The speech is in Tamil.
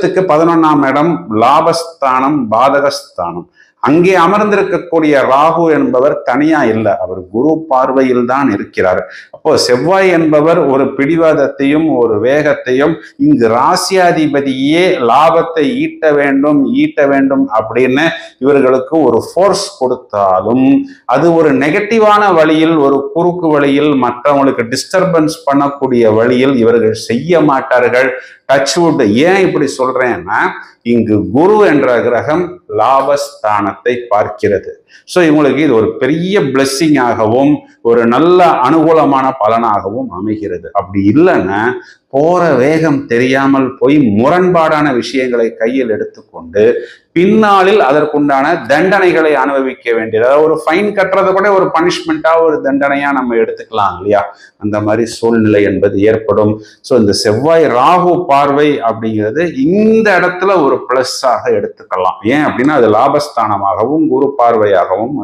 11ஆம் இடம் லாபஸ்தானம், பாதகஸ்தானம். அங்கே அமர்ந்திருக்கக்கூடிய ராகு என்பவர் தனியா இல்லை, அவர் குரு பார்வையில் தான் இருக்கிறார். அப்போ செவ்வாய் என்பவர் ஒரு பிடிவாதத்தையும் ஒரு வேகத்தையும், இங்கு ராசியாதிபதியே லாபத்தை ஈட்ட வேண்டும் அப்படின்னு இவர்களுக்கு ஒரு ஃபோர்ஸ் கொடுத்தாலும் அது ஒரு நெகட்டிவான வழியில், ஒரு குறுக்கு வழியில், மற்றவங்களுக்கு டிஸ்டர்பன்ஸ் பண்ணக்கூடிய வழியில் இவர்கள் செய்ய மாட்டார்கள். டச்வுட். ஏன் இப்படி சொல்றேன்னா, இங்கு குரு என்ற கிரகம் லாபஸ்தானத்தை பார்க்கிறது. ஸோ இவங்களுக்கு இது ஒரு பெரிய பிளெஸ்ஸிங்காகவும் ஒரு நல்ல அனுகூலமான பலனாகவும் அமைகிறது. அப்படி இல்லைன்னா போற வேகம் தெரியாமல் போய் முரண்பாடான விஷயங்களை கையில் எடுத்துக்கொண்டு பின்னாளில் அதற்குண்டான தண்டனைகளை அனுபவிக்க வேண்டியது. அதாவது ஒரு ஃபைன் கட்டுறதை கூட ஒரு பனிஷ்மெண்டா, ஒரு தண்டனையா நம்ம எடுத்துக்கலாம் இல்லையா? அந்த மாதிரி சூழ்நிலை என்பது ஏற்படும். ஸோ இந்த செவ்வாய் ராகு பார்வை அப்படிங்கிறது இந்த இடத்துல ஒரு பிளஸ் ஆக எடுத்துக்கலாம். ஏன் அப்படின்னா அது லாபஸ்தானமாகவும் குரு பார்வையாகவும்